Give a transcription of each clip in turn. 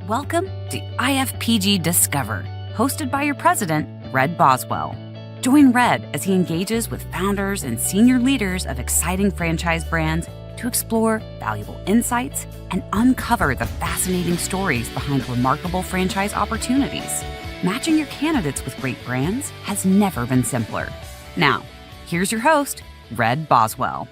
Welcome to IFPG Discover, hosted by your president, Red Boswell. Join Red as he engages with founders and senior leaders of exciting franchise brands to explore valuable insights and uncover the fascinating stories behind remarkable franchise opportunities. Matching your candidates with great brands has never been simpler. Now, here's your host, Red Boswell.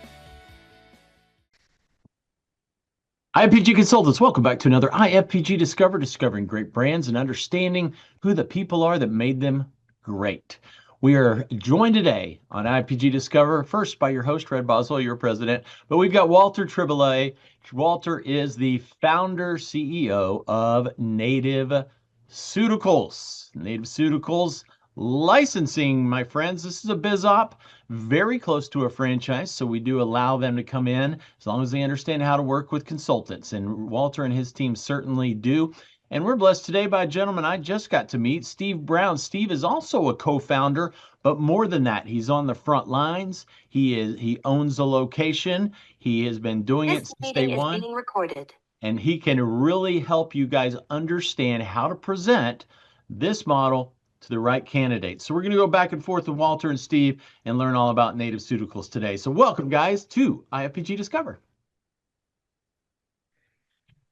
IFPG Consultants, welcome back to another IFPG Discover, discovering great brands and understanding who the people are that made them great. We are joined today on IFPG Discover, first by your host, Red Boswell, your president, but we've got Walter Triboulet. Walter is the founder, CEO of Native Ceuticals. Native Ceuticals licensing, my friends. This is a biz op very close to a franchise, so we do allow them to come in as long as they understand how to work with consultants, and Walter and his team certainly do. And we're blessed today by a gentleman I just got to meet, Steve Brown. Steve is also a co-founder, but more than that, he's on the front lines. He owns the location. He has been doing it since day one. Being recorded. And he can really help you guys understand how to present this model to the right candidate. So we're going to go back and forth with Walter and Steve and learn all about Native Ceuticals today. So welcome, guys, to IFPG Discover.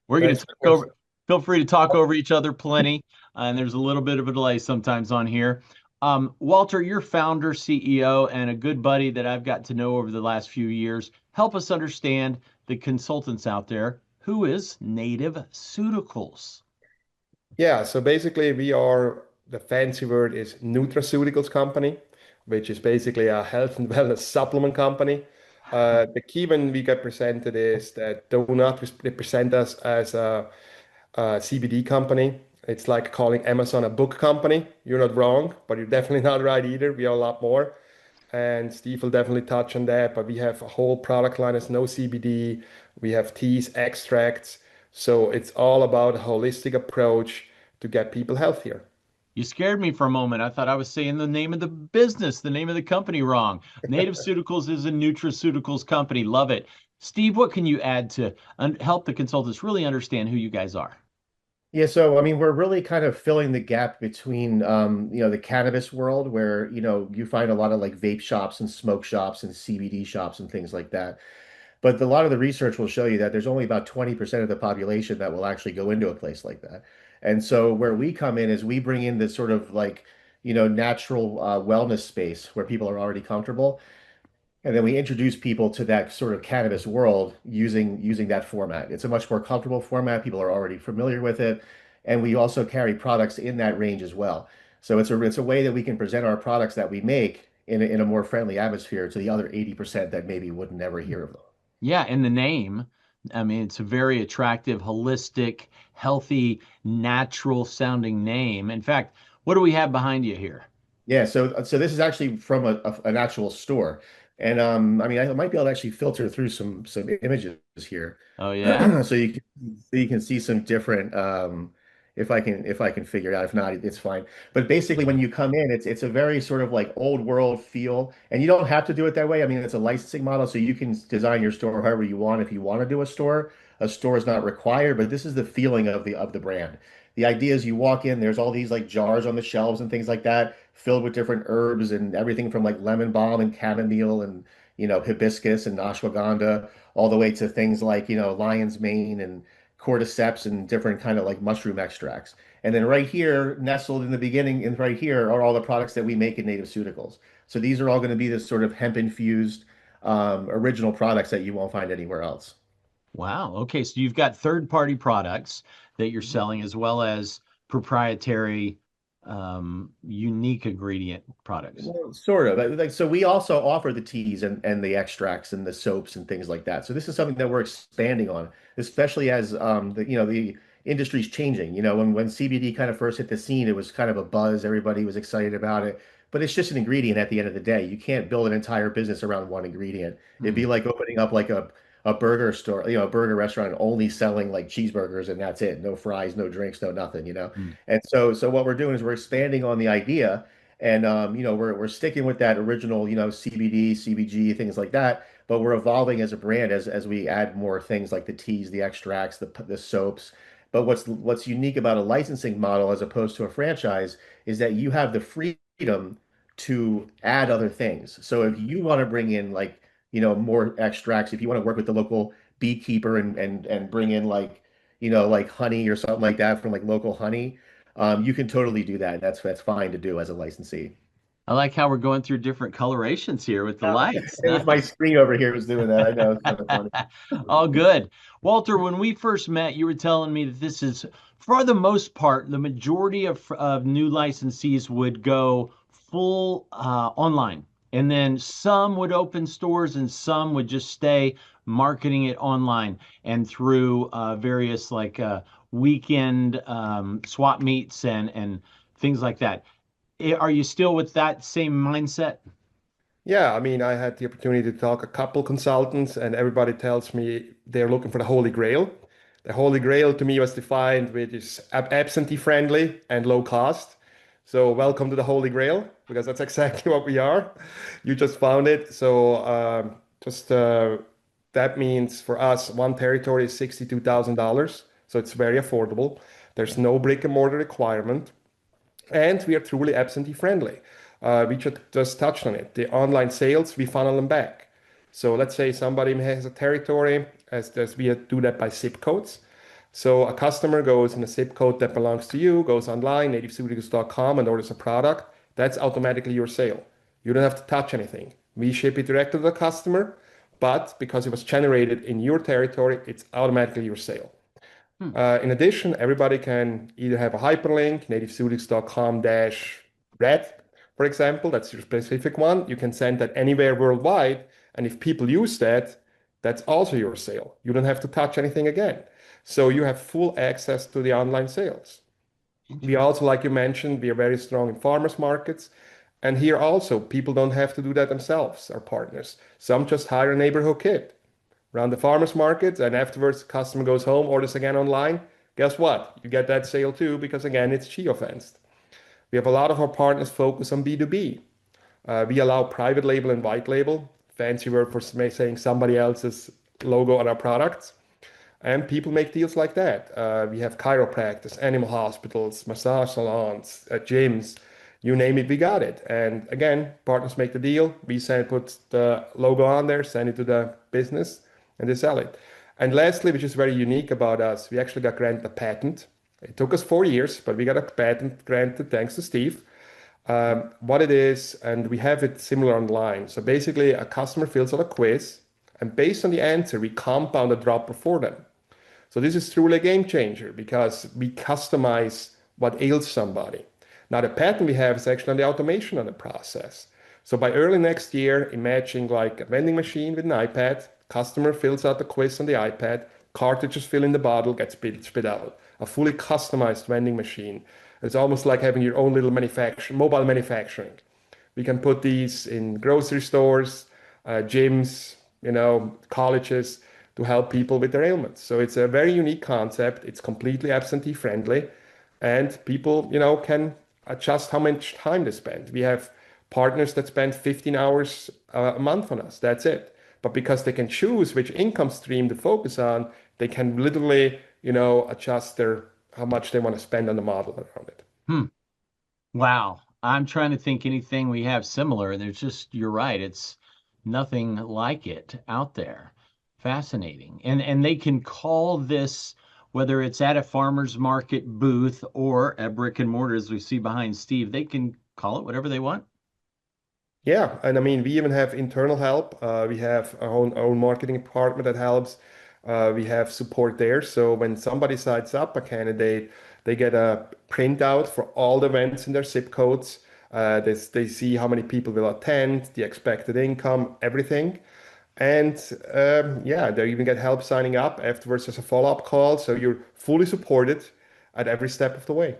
We're going to talk over. Feel free to talk over each other plenty, and there's a little bit of a delay sometimes on here. Walter, you're founder, CEO, and a good buddy that I've got to know over the last few years. Help us understand the consultants out there. Who is Native Ceuticals? Yeah, so basically the fancy word is nutraceuticals company, which is basically a health and wellness supplement company. The key when we get presented is that do not represent us as a CBD company. It's like calling Amazon a book company. You're not wrong, but you're definitely not right either. We are a lot more. And Steve will definitely touch on that. But we have a whole product line that's no CBD. We have teas, extracts. So it's all about a holistic approach to get people healthier. You scared me for a moment. I thought I was saying the name of the business, the name of the company wrong. Native Ceuticals is a nutraceuticals company. Love it. Steve, what can you add to help the consultants really understand who you guys are? Yeah, so I mean, we're really kind of filling the gap between, the cannabis world where, you find a lot of like vape shops and smoke shops and CBD shops and things like that. But a lot of the research will show you that there's only about 20% of the population that will actually go into a place like that. And so where we come in is we bring in this sort of like, natural wellness space where people are already comfortable. And then we introduce people to that sort of cannabis world using that format. It's a much more comfortable format. People are already familiar with it. And we also carry products in that range as well. So it's a way that we can present our products that we make in a more friendly atmosphere to the other 80% that maybe would never hear of them. Yeah, and the name, I mean, it's a very attractive, holistic, healthy, natural sounding name. In fact, what do we have behind you here? Yeah, so this is actually from an actual store. And I mean, I might be able to actually filter through some images here. Oh yeah. So you can see some different if I can figure it out. If not, it's fine. But basically when you come in, it's a very sort of like old world feel. And you don't have to do it that way. I mean, it's a licensing model, so you can design your store however you want. If you want to do a store is not required, but this is the feeling of the brand. The idea is you walk in, there's all these like jars on the shelves and things like that, filled with different herbs and everything from like lemon balm and chamomile and hibiscus and ashwagandha, all the way to things like lion's mane and cordyceps and different kind of like mushroom extracts. And then right here, nestled in the beginning and right here are all the products that we make in Native Ceuticals. So these are all going to be this sort of hemp infused original products that you won't find anywhere else. Wow. Okay, so you've got third-party products that you're selling as well as proprietary, unique ingredient products. Well, sort of. Like, so we also offer the teas and the extracts and the soaps and things like that. So this is something that we're expanding on, especially as the industry's changing. When CBD kind of first hit the scene, it was kind of a buzz. Everybody was excited about it, but it's just an ingredient at the end of the day. You can't build an entire business around one ingredient. It'd be like opening up like a burger store, a burger restaurant only selling like cheeseburgers and that's it. No fries, no drinks, no nothing. Mm. And so what we're doing is we're expanding on the idea and we're sticking with that original, CBD, CBG, things like that, but we're evolving as a brand as we add more things like the teas, the extracts, the soaps, But what's unique about a licensing model as opposed to a franchise is that you have the freedom to add other things. So if you want to bring in like, more extracts, if you want to work with the local beekeeper and bring in like, like honey or something like that from like local honey, you can totally do that. That's fine to do as a licensee. I like how we're going through different colorations here with the Yeah, lights. it was my Nice. screen over here was doing that. I know it's kind of funny. All good. Walter, when we first met, you were telling me that this is, for the most part, the majority of new licensees would go full online. And then some would open stores and some would just stay marketing it online and through various like weekend swap meets and things like that. Are you still with that same mindset? Yeah, I mean, I had the opportunity to talk a couple consultants, and everybody tells me they're looking for the Holy Grail. The Holy Grail to me was defined with is absentee friendly and low cost. So welcome to the Holy Grail because that's exactly what we are. You just found it. So just that means for us, one territory is $62,000. So it's very affordable. There's no brick and mortar requirement and we are truly absentee friendly. We just touched on it. The online sales, we funnel them back. So let's say somebody has a territory, as we do that by zip codes. So a customer goes in a zip code that belongs to you, goes online, nativeceuticals.com, and orders a product. That's automatically your sale. You don't have to touch anything. We ship it direct to the customer, but because it was generated in your territory, it's automatically your sale. Hmm. In addition, everybody can either have a hyperlink, nativeceuticals.com-red, for example, that's your specific one. You can send that anywhere worldwide. And if people use that, that's also your sale. You don't have to touch anything again. So you have full access to the online sales. We also, like you mentioned, we are very strong in farmers markets. And here also, people don't have to do that themselves, our partners. Some just hire a neighborhood kid around the farmers market, and afterwards the customer goes home, orders again online. Guess what? You get that sale too, because again, it's geofenced. We have a lot of our partners focus on B2B. We allow private label and white label, fancy word for saying somebody else's logo on our products. And people make deals like that. We have chiropractors, animal hospitals, massage salons, gyms, you name it, we got it. And again, partners make the deal. We put the logo on there, send it to the business, and they sell it. And lastly, which is very unique about us, we actually got granted a patent. It took us 4 years, but we got a patent granted thanks to Steve. What it is, and we have it similar online. So basically, a customer fills out a quiz, and based on the answer, we compound a dropper for them. So this is truly a game changer because we customize what ails somebody. Now the patent we have is actually on the automation of the process. So by early next year, imagine like a vending machine with an iPad, customer fills out the quiz on the iPad, cartridges fill in the bottle, gets spit out. A fully customized vending machine. It's almost like having your own little mobile manufacturing. We can put these in grocery stores, gyms, colleges to help people with their ailments. So it's a very unique concept. It's completely absentee friendly, and people, can adjust how much time they spend. We have partners that spend 15 hours a month on us. That's it. But because they can choose which income stream to focus on, they can literally, adjust their how much they want to spend on the model around it. Hmm. Wow. I'm trying to think anything we have similar. There's just, you're right. It's nothing like it out there. Fascinating. And they can call this, whether it's at a farmer's market booth or a brick and mortar, as we see behind Steve, they can call it whatever they want. Yeah, and I mean, we even have internal help. We have our own marketing department that helps. We have support there. So when somebody signs up a candidate, they get a printout for all the events in their zip codes. They see how many people will attend, the expected income, everything. And yeah, they even get help signing up. Afterwards, there's a follow-up call. So you're fully supported at every step of the way.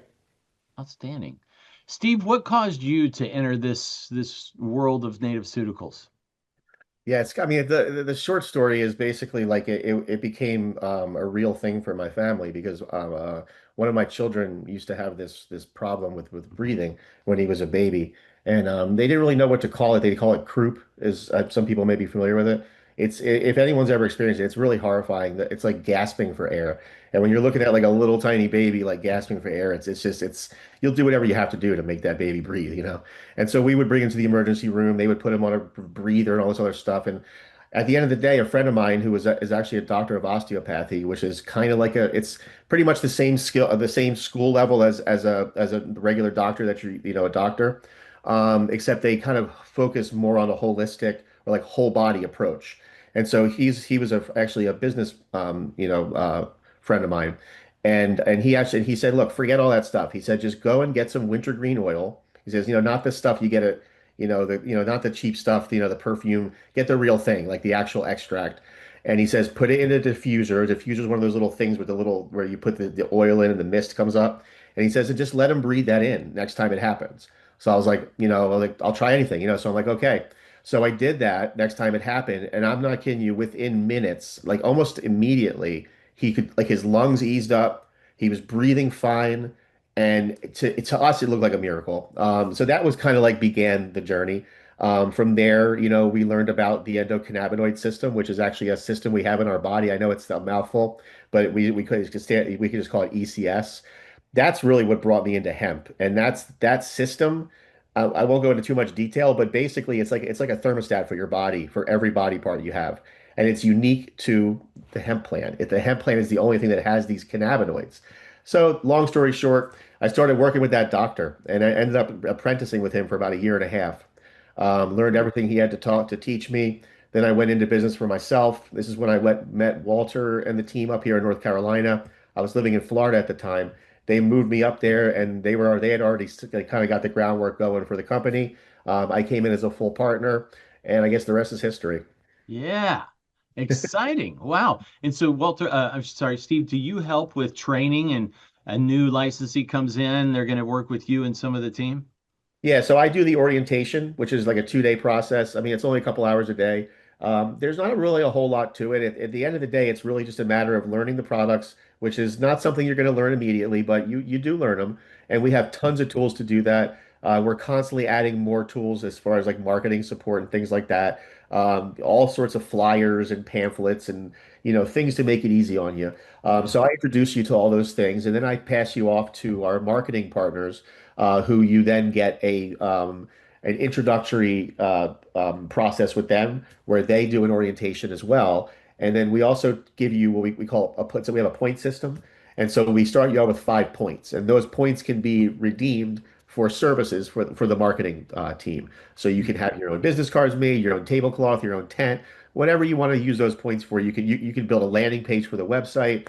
Outstanding. Steve, what caused you to enter this world of native Ceuticals? Yeah, I mean, the short story is basically like it became a real thing for my family because one of my children used to have this problem with breathing when he was a baby, and they didn't really know what to call it. They call it croup, as some people may be familiar with it. If anyone's ever experienced it, it's really horrifying. That it's like gasping for air. And when you're looking at like a little tiny baby like gasping for air, it's just it's you'll do whatever you have to do to make that baby breathe, you know. And so we would bring him to the emergency room. They would put him on a breather and all this other stuff. And at the end of the day, a friend of mine who is actually a doctor of osteopathy, which is kind of like it's pretty much the same skill, the same school level as a regular doctor that you know a doctor, except they kind of focus more on a holistic or like whole body approach. And so he was actually a business friend of mine, and he said, look, forget all that stuff. He said, just go and get some wintergreen oil. He says, not the stuff you get at not the cheap stuff, the perfume. Get the real thing, like the actual extract. And he says, put it in a diffuser. A diffuser is one of those little things with the little where you put the oil in and the mist comes up. And he says, and just let him breathe that in next time it happens. So I was like, I'll try anything. So I'm like, okay. So I did that next time it happened, and I'm not kidding you, within minutes, like almost immediately, he could like his lungs eased up, he was breathing fine, and to us it looked like a miracle. So that was kind of like began the journey. From there, we learned about the endocannabinoid system, which is actually a system we have in our body. I know it's a mouthful, but we could just call it ECS. That's really what brought me into hemp, and that's that system. I won't go into too much detail, but basically, it's like a thermostat for your body for every body part you have, and it's unique to the hemp plant. The hemp plant is the only thing that has these cannabinoids. So, long story short, I started working with that doctor, and I ended up apprenticing with him for about a year and a half. Learned everything he had to teach me. Then I went into business for myself. This is when I met Walter and the team up here in North Carolina. I was living in Florida at the time. They moved me up there, and they had already kind of got the groundwork going for the company. I came in as a full partner, and I guess the rest is history. Yeah. Exciting. Wow. And so, Walter, I'm sorry, Steve, do you help with training and a new licensee comes in, they're going to work with you and some of the team? Yeah, so I do the orientation, which is like a 2-day process. I mean, it's only a couple hours a day. There's not really a whole lot to it. At the end of the day, it's really just a matter of learning the products, which is not something you're going to learn immediately, but you do learn them. And we have tons of tools to do that. We're constantly adding more tools as far as like marketing support and things like that. All sorts of flyers and pamphlets and things to make it easy on you. Yeah. So I introduce you to all those things, and then I pass you off to our marketing partners who you then get an introductory process with them where they do an orientation as well. And then we also give you what we call a put. So we have a point system. And so we start you out with 5 points, and those points can be redeemed for services for the marketing team. So you can have your own business cards made, your own tablecloth, your own tent, whatever you want to use those points for. You can build a landing page for the website,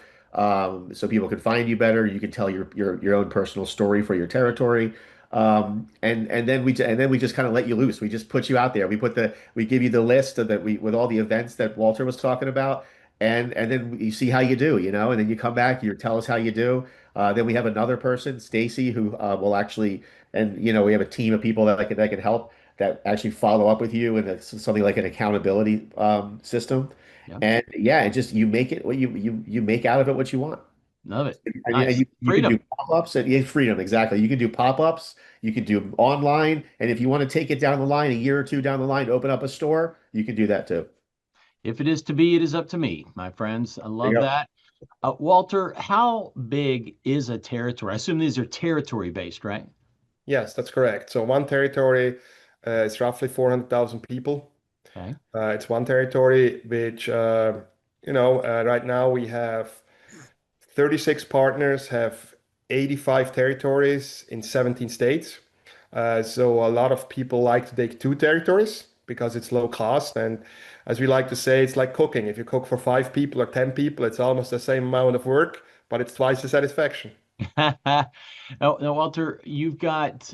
so people can find you better. You can tell your own personal story for your territory. And then we just kind of let you loose. We just put you out there. We give you the list with all the events that Walter was talking about, and then you see how you do, and then you come back, you tell us how you do. Then we have another person, Stacy, who will actually, and we have a team of people that can help that actually follow up with you, and it's something like an accountability system. Yeah. And yeah, it just you make it what you make out of it what you want. Love it. And Nice. you can do Freedom. pop-ups and yeah, freedom, exactly. You can do pop-ups, you can do online, and if you want to take it down the line, a year or two down the line, open up a store, you can do that too. If it is to be, it is up to me, my friends. I There you love go. that. Walter, how big is a territory? I assume these are territory based, right? Yes, that's correct. So one territory is roughly 400,000 people. Okay. It's one territory which, right now we have 36 partners, have 85 territories in 17 states. So a lot of people like to take two territories because it's low cost. And as we like to say, it's like cooking. If you cook for 5 people or 10 people, it's almost the same amount of work, but it's twice the satisfaction. Now, Walter, you've got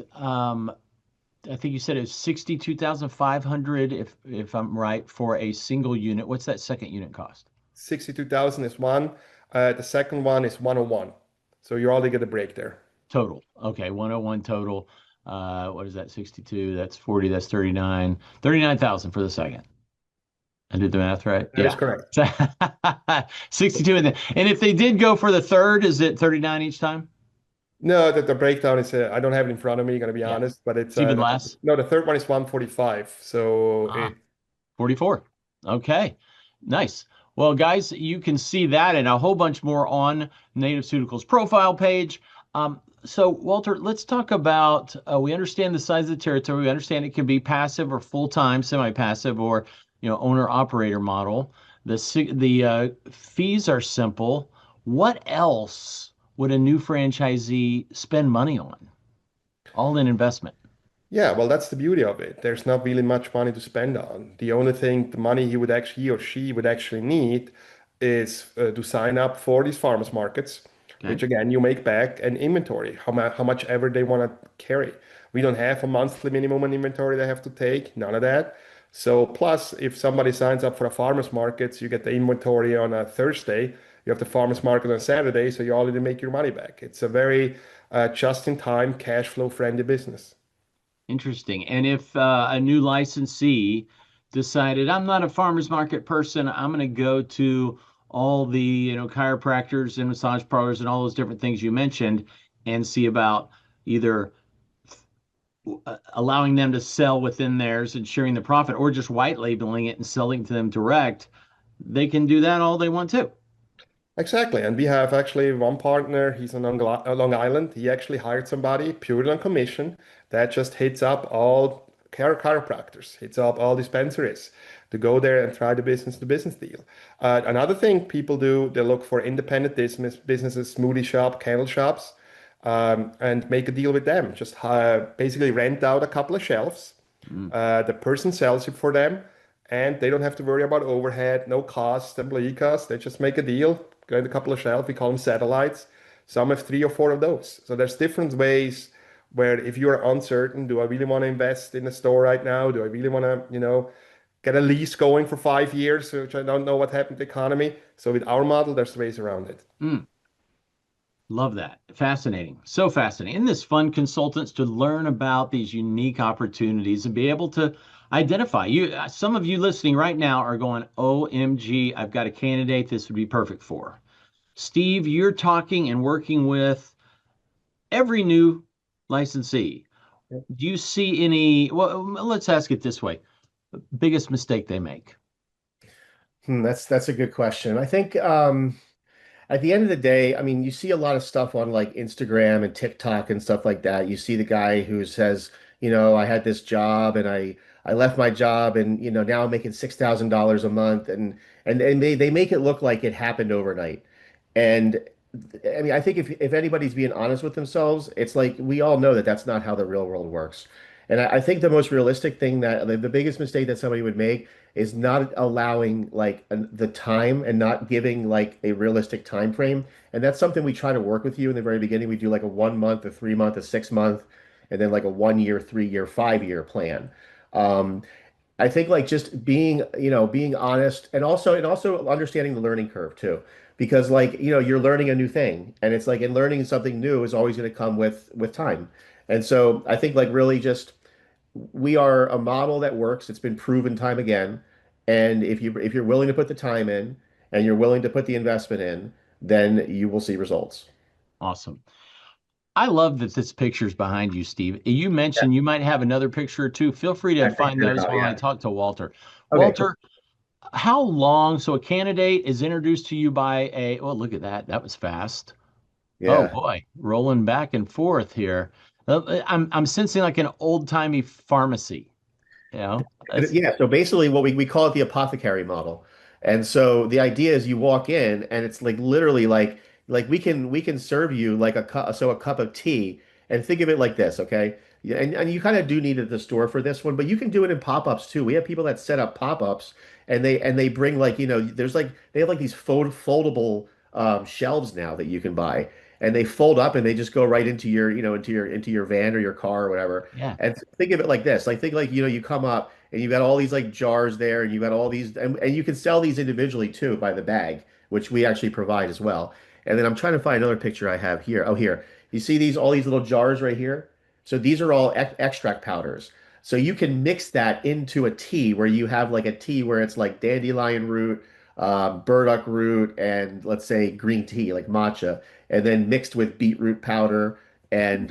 I think you said it was 62,500 if I'm right for a single unit. What's that second unit cost? 62,000 is one. The second one is 101. So you already get a break there. Total. Okay, 101 total. What is that? 62, that's 40, that's 39. 39,000 for the second. I did the math right? That is Yeah. correct. 62 and if they did go for the third, is it 39 each time? No, the breakdown is, I don't have it in front of me, gonna be Yeah. honest, but it's, It's even less. no, the third one is 145. So Ah, 44. Okay, nice. Well, guys, you can see that and a whole bunch more on Native Ceuticals profile page. So, Walter, let's talk about we understand the size of the territory. We understand it can be passive or full-time, semi-passive, or owner-operator model. The fees are simple. What else would a new franchisee spend money on? All in investment. Yeah, well, that's the beauty of it. There's not really much money to spend on. The only thing, the money he or she would actually need is to sign up for these farmers markets, Okay. which again, you make back an inventory, how much ever they want to carry. We don't have a monthly minimum on inventory they have to take, none of that. So plus, if somebody signs up for a farmers markets, you get the inventory on a Thursday, you have the farmers market on Saturday, so you already make your money back. It's a very just-in-time, cash flow friendly business. Interesting. And if a new licensee decided, I'm not a farmer's market person, I'm going to go to all the, chiropractors and massage parlors and all those different things you mentioned and see about either allowing them to sell within theirs and sharing the profit or just white labeling it and selling to them direct, they can do that all they want to. Exactly. And we have actually one partner, he's on Long Island. He actually hired somebody purely on commission that just hits up all chiropractors, hits up all dispensaries to go there and try the business to business deal. Another thing people do, they look for independent businesses, smoothie shop, candle shops, and make a deal with them. Just basically rent out a couple of shelves. Mm, The person sells it for them, and they don't have to worry about overhead, no cost, employee cost. They just make a deal, get a couple of shelves. We call them satellites. Some have three or four of those. So there's different ways where if you're uncertain, do I really want to invest in a store right now? Do I really want to, get a lease going for 5 years, which I don't know what happened to the economy. So with our model, there's ways around it. mm. Love that. Fascinating. So fascinating. Isn't this fun, consultants, to learn about these unique opportunities and be able to identify you? Some of you listening right now are going, OMG, I've got a candidate this would be perfect for. Steve, you're talking and working with every new licensee. Do you see any? Well, let's ask it this way. Biggest mistake they make. That's a good question. I think at the end of the day, I mean, you see a lot of stuff on like Instagram and TikTok and stuff like that. You see the guy who says, I had this job and I left my job and now I'm making $6,000 a month and they make it look like it happened overnight. And I mean, I think if anybody's being honest with themselves, it's like we all know that that's not how the real world works. And I think the most realistic thing that the biggest mistake that somebody would make is not allowing like the time and not giving like a realistic time frame. And that's something we try to work with you in the very beginning. We do like a 1 month, a 3 month, a 6 month, and then like a 1 year, 3 year, 5 year plan. Um, I think like just being honest and also understanding the learning curve too. Because like, you're learning a new thing and it's like and learning something new is always going to come with time. And so I think like really just we are a model that works. It's been proven time again. And if you're willing to put the time in and you're willing to put the investment in, then you will see results. Awesome. I love that this picture's behind you, Steve. You Yeah, mentioned you might have another picture or two. Feel free to I find figured it those out. while I Yeah. talk to Walter. Okay, cool. Walter, how long? So a candidate is introduced to you by a, oh, look at that. That was fast. Oh Yeah. boy, rolling back and forth here. I'm sensing like an old-timey pharmacy. You know, that's Yeah, so basically what we call it the apothecary model. And so the idea is you walk in and it's like literally like we can serve you like a cup of tea and think of it like this, okay? Yeah, and you kind of do need it at the store for this one, but you can do it in pop-ups too. We have people that set up pop-ups and they bring like, there's like they have like these foldable shelves now that you can buy and they fold up and they just go right into your, into your van or your car or whatever. yeah, And think of it like this. Like think like you come up and you've got all these like jars there and you've got all these and you can sell these individually too by the bag, which we actually provide as well. And then I'm trying to find another picture I have here. Oh, here. You see all these little jars right here? So these are all extract powders. So you can mix that into a tea where you have like a tea where it's like dandelion root, burdock root, and let's say green tea like matcha, and then mixed with beetroot powder and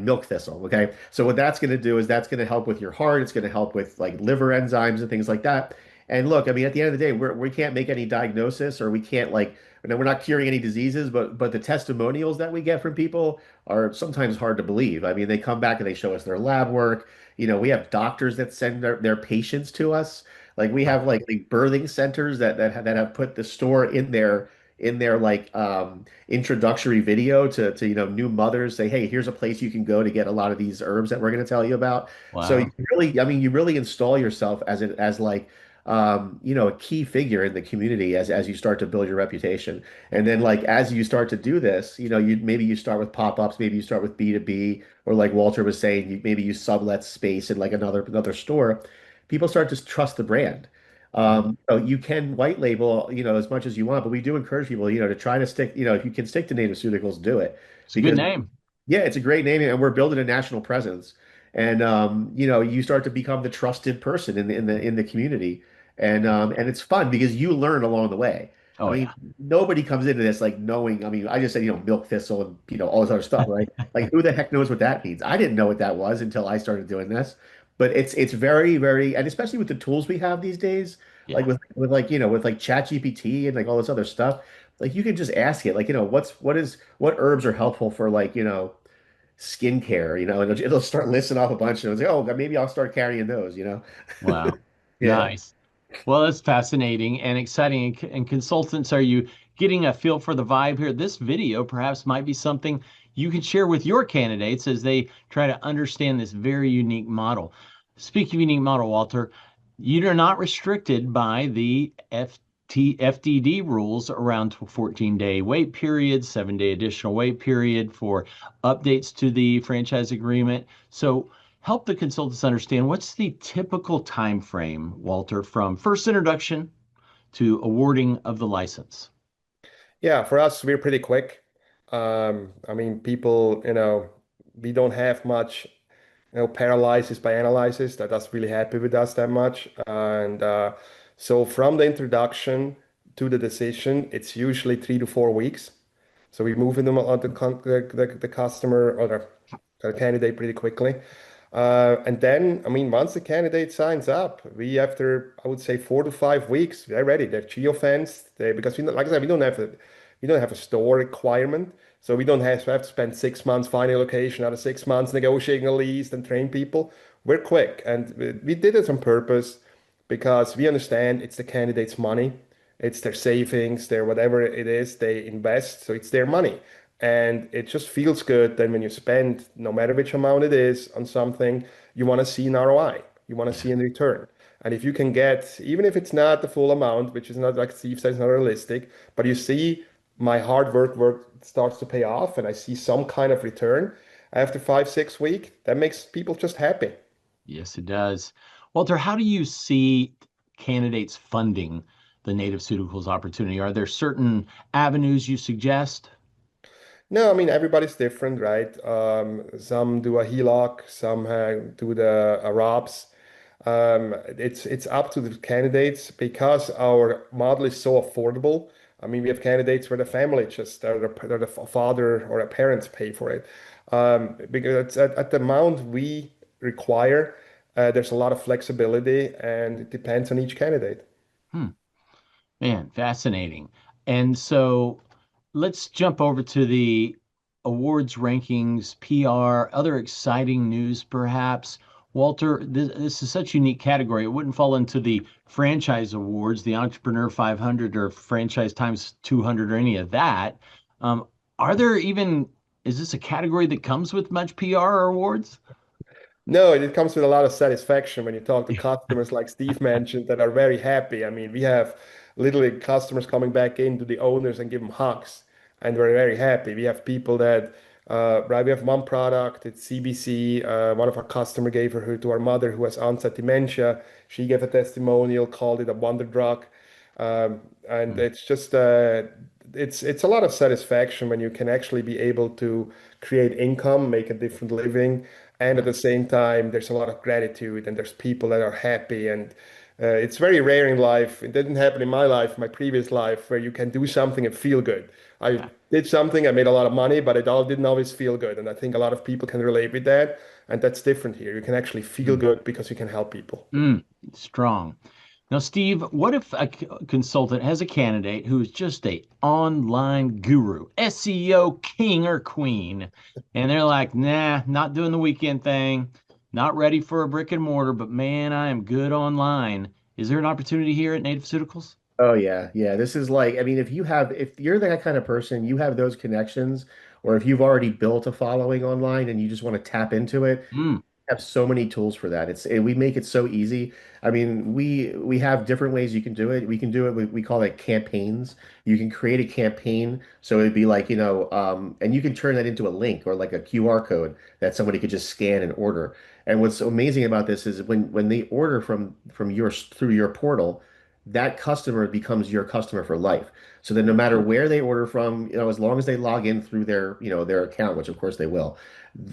milk thistle. Okay, so what that's going to do is that's going to help with your heart. It's going to help with like liver enzymes and things like that. And look, I mean, at the end of the day, we can't make any diagnosis or we can't like, you know, we're not curing any diseases, but the testimonials that we get from people are sometimes hard to believe. I mean, they come back and they show us their lab work. You know, we have doctors that send their patients to us. Like we have like birthing centers that have put the store in their like introductory video to you know new mothers say, hey, here's a place you can go to get a lot of these herbs that we're going to tell you about. So you Wow. really, I mean, you really install yourself as like you know, a key figure in the community as you start to build your reputation. And then like as you start to do this, you know, you maybe you start with pop-ups, maybe you start with B2B, or like Walter was saying, maybe you sublet space in like another store. People start to trust the brand. Yeah. So you can white label, you know, as much as you want, but we do encourage people, you know, to try to stick, you know, if you can stick to native Ceuticals, do it It's a good because name. yeah, it's a great name, and we're building a national presence. And you know, you start to become the trusted person in the community, and it's fun because you learn along the way. I Oh mean, yeah. nobody comes into this like knowing. I mean, I just said you know milk thistle and you know all this other stuff, right? Like who the heck knows what that means? I didn't know what that was until I started doing this. But it's very, and especially with the tools we have these days, like Yeah. with like you know with like ChatGPT and like all this other stuff, like you can just ask it like you know what herbs are helpful for like you know skincare, you know, and it'll start listing off a bunch and it's like, oh, maybe I'll start carrying those, you know? Wow. Yeah. Nice. Well, that's fascinating and exciting. And consultants, are you getting a feel for the vibe here? This video perhaps might be something you can share with your candidates as they try to understand this very unique model. Speaking of unique model, Walter, you are not restricted by the FDD rules around 14-day wait period, 7-day additional wait period for updates to the franchise agreement. So help the consultants understand what's the typical time frame, Walter, from first introduction to awarding of the license. Yeah, for us, we're pretty quick. I mean, people, we don't have much, paralysis by analysis. That's really happy with us that much. And so from the introduction to the decision, it's usually 3 to 4 weeks. So we move them on the customer or the candidate pretty quickly. And then, I mean, once the candidate signs up, after, I would say, 4 to 5 weeks, they're ready. They're geofenced. Because like I said, we don't have a store requirement. So we don't have to spend 6 months finding a location, another 6 months negotiating a lease and train people. We're quick. And we did it on purpose because we understand it's the candidate's money. It's their savings, their whatever it is they invest. So it's their money. And it just feels good then when you spend, no matter which amount it is, on something, you want to see an ROI. You want to Yeah. see in return. And if you can get, even if it's not the full amount, which is not like Steve says, not realistic, but you see my hard work starts to pay off and I see some kind of return after 5, 6 weeks, that makes people just happy. Yes, it does. Walter, how do you see candidates funding the native pharmaceuticals opportunity? Are there certain avenues you suggest? No, I mean everybody's different, right? Some do a HELOC, some do the ROBS. It's up to the candidates because our model is so affordable. I mean, we have candidates where the family just or the father or a parents pay for it. Because at the amount we require, there's a lot of flexibility and it depends on each candidate. Hmm. Man, fascinating. And so let's jump over to the awards rankings, PR, other exciting news, perhaps. Walter, this is such a unique category. It wouldn't fall into the franchise awards, the Entrepreneur 500 or Franchise Times 200 or any of that. Um, are there even, is this a category that comes with much PR or awards? No, it comes with a lot of satisfaction when you talk to customers like Steve mentioned that are very happy. I mean, we have literally customers coming back in to the owners and give them hugs, and we're very happy. We have people that, right, we have one product, it's CBC. One of our customer gave her to our mother who has onset dementia. She gave a testimonial, called it a wonder drug. And Hmm. it's just, it's a lot of satisfaction when you can actually be able to create income, make a different living and at Yeah. the same time there's a lot of gratitude and there's people that are happy and it's very rare in life. It didn't happen in my life, my previous life, where you can do something and feel good. I Yeah. did something, I made a lot of money, but it all didn't always feel good, and I think a lot of people can relate with that, and that's different here. You can actually feel Mm. good because you can help people. Mm. Strong. Now, Steve, what if a consultant has a candidate who is just a online guru, SEO king or queen, and they're like, nah, not doing the weekend thing, not ready for a brick and mortar, but man, I am good online. Is there an opportunity here at Native Ceuticals? Oh yeah, yeah. This is like, I mean, if you're that kind of person, you have those connections, or if you've already built a following online and you just want to tap into it, Mm, have so many tools for that. We make it so easy. I mean, we have different ways you can do it. We can do it. We call it campaigns. You can create a campaign, so it'd be like, and you can turn that into a link or like a QR code that somebody could just scan and order. And what's so amazing about this is when they order from your through your portal, that customer becomes your customer for life. So then no matter where they order from, as long as they log in through their account, which of course they will,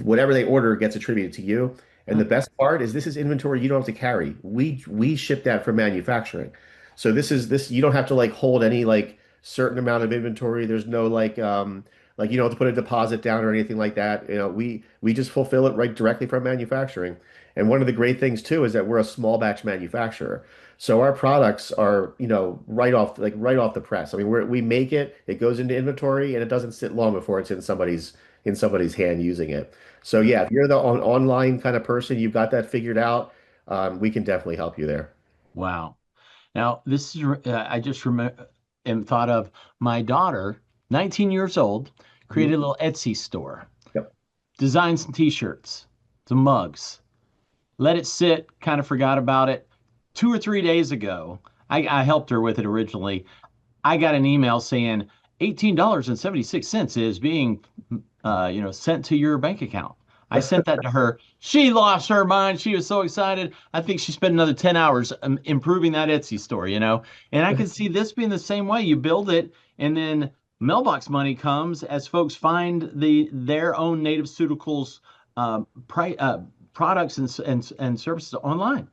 whatever they order gets attributed to you. And the mm, best part is this is inventory you don't have to carry. We ship that from manufacturing. So this you don't have to like hold any like certain amount of inventory. There's no like you don't have to put a deposit down or anything like that. We just fulfill it right directly from manufacturing. And one of the great things too is that we're a small batch manufacturer. So our products are, right off the press. I mean, we make it, it goes into inventory, and it doesn't sit long before it's in somebody's hand using it. So mm. yeah, if you're the online kind of person, you've got that figured out, we can definitely help you there. Wow. Now, this is, I just remember and thought of my daughter, 19 years old, created Mhm. a little Etsy store, Yep. designed some t-shirts, some mugs, let it sit, kind of forgot about it. 2 or 3 days ago, I helped her with it originally. I got an email saying $18.76 is being, sent to your bank account. I sent that to her. She lost her mind. She was so excited. I think she spent another 10 hours improving that Etsy store. And I can see this being the same way. You build it, and then mailbox money comes as folks find their own Native Ceuticals products and services online.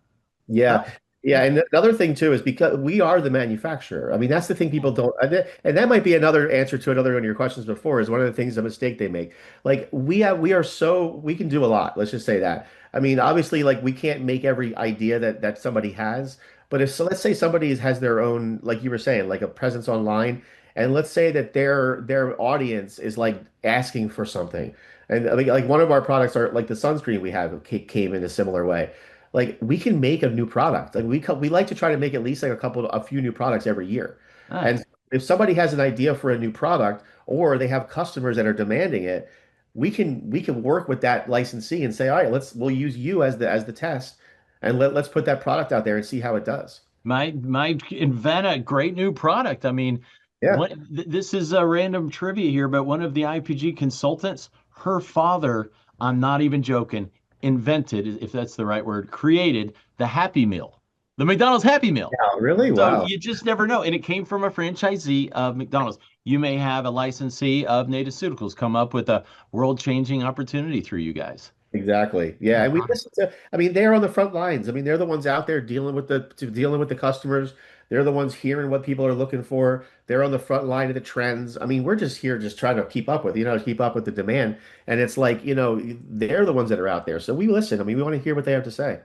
Yeah. Oh, Yeah. And another thing too is because we are the manufacturer. I mean, that's the thing people don't, and that might be another answer to another one of your questions before is one of the things, a mistake they make. Like we can do a lot. Let's just say that. I mean, obviously, like we can't make every idea that somebody has, but let's say somebody has their own, like you were saying, like a presence online, and let's say that their audience is like asking for something. And I mean, like one of our products are like the sunscreen we have came in a similar way, like we can make a new product. Like we like to try to make at least like a few new products every year. And nice. if somebody has an idea for a new product or they have customers that are demanding it, we can work with that licensee and say, all right, we'll use you as the test and let's put that product out there and see how it does. Might invent a great new product. I mean, Yeah. this is a random trivia here, but one of the IPG consultants, her father, I'm not even joking, invented, if that's the right word, created the Happy Meal, the McDonald's Happy Meal. Yeah, really? So Wow. you just never know. And it came from a franchisee of McDonald's. You may have a licensee of Native Ceuticals come up with a world-changing opportunity through you guys. Exactly. Yeah, and we listen to, I mean, they're on the front lines. I mean, they're the ones out there dealing with the customers. They're the ones hearing what people are looking for. They're on the front line of the trends. I mean, we're just here just trying to keep up with the demand. And it's like, they're the ones that are out there. So we listen. I mean, we want to hear what they have to say.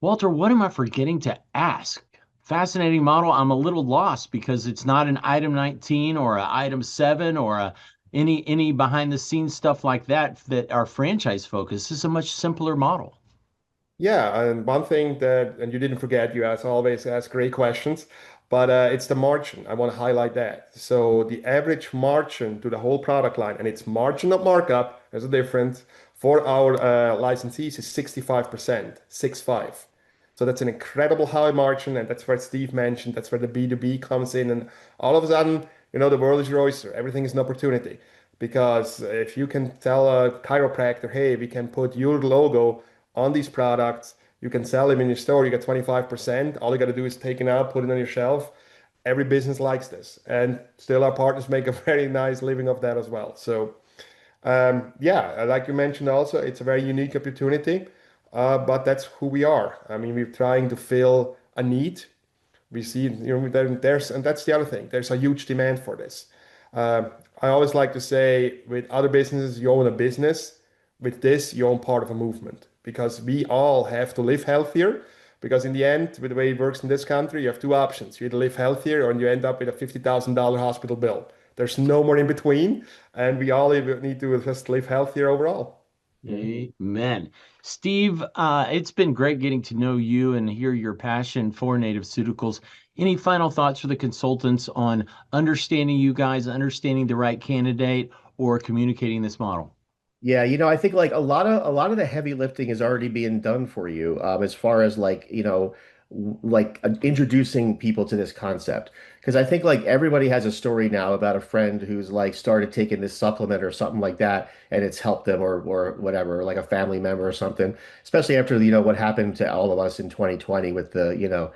Walter, what am I forgetting to ask? Fascinating model. I'm a little lost because it's not an item 19 or a item 7 or any behind the scenes stuff like that are franchise focused. This is a much simpler model. Yeah, and one thing that, and you didn't forget, you as always ask great questions, but it's the margin. I want to highlight that. So the average margin to the whole product line, and it's margin not markup, there's a difference, for our licensees is 65%, 6-5. So that's an incredible high margin, and that's where Steve mentioned, that's where the B2B comes in, and all of a sudden, the world is your oyster. Everything is an opportunity. Because if you can tell a chiropractor, hey, we can put your logo on these products. You can sell them in your store. You get 25%. All you got to do is take it out, put it on your shelf. Every business likes this. And still, our partners make a very nice living of that as well. So, yeah, like you mentioned also, it's a very unique opportunity. But that's who we are. I mean, we're trying to fill a need. We see, there's, and that's the other thing. There's a huge demand for this. Um, I always like to say, with other businesses, you own a business. With this, you own part of a movement because we all have to live healthier. Because in the end, with the way it works in this country, you have two options. You either live healthier or you end up with a $50,000 hospital bill. There's no more in between, and we all need to just live healthier overall. Amen. Steve, it's been great getting to know you and hear your passion for Native Ceuticals. Any final thoughts for the consultants on understanding you guys, understanding the right candidate, or communicating this model? Yeah, I think like a lot of the heavy lifting is already being done for you, as far as like, introducing people to this concept. Because I think like everybody has a story now about a friend who's like started taking this supplement or something like that, and it's helped them or whatever, like a family member or something. Especially after, what happened to all of us in 2020 with the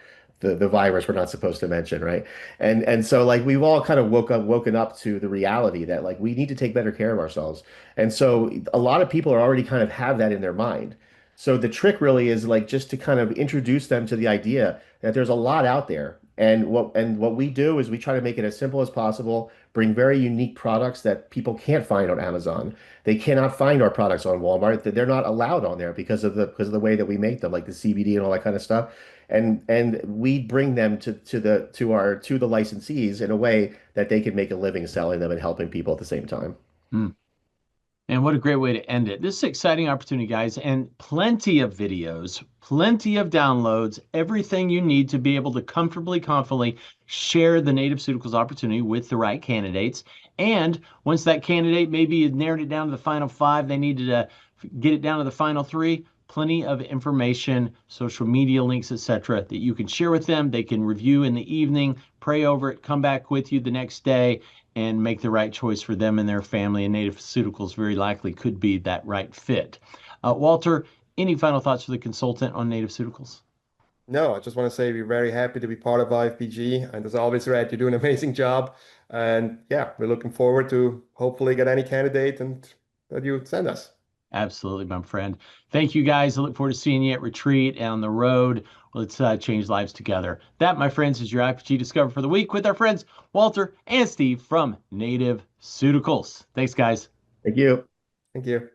virus we're not supposed to mention, right? And so like we've all kind of woken up to the reality that like we need to take better care of ourselves. And so a lot of people are already kind of have that in their mind. So the trick really is like just to kind of introduce them to the idea that there's a lot out there. And what we do is we try to make it as simple as possible, bring very unique products that people can't find on Amazon. They cannot find our products on Walmart. They're not allowed on there because of the way that we make them, like the CBD and all that kind of stuff. And we bring them to the licensees in a way that they can make a living selling them and helping people at the same time. Hmm. And what a great way to end it. This is an exciting opportunity, guys, and plenty of videos, plenty of downloads, everything you need to be able to comfortably, confidently share the Native Ceuticals opportunity with the right candidates. And once that candidate maybe has narrowed it down to the final five, they needed to get it down to the final three. Plenty of information, social media links, etc., that you can share with them. They can review in the evening, pray over it, come back with you the next day, and make the right choice for them and their family. And Native Ceuticals very likely could be that right fit. Walter, any final thoughts for the consultant on Native Ceuticals? No, I just want to say we're very happy to be part of IFPG. And as always, Red, you do an amazing job. And yeah, we're looking forward to hopefully get any candidate and that you send us. Absolutely, my friend. Thank you, guys. I look forward to seeing you at retreat and on the road. Let's change lives together. That, my friends, is your IFPG Discover for the week with our friends Walter and Steve from Native Ceuticals. Thanks, guys. Thank you. Thank you.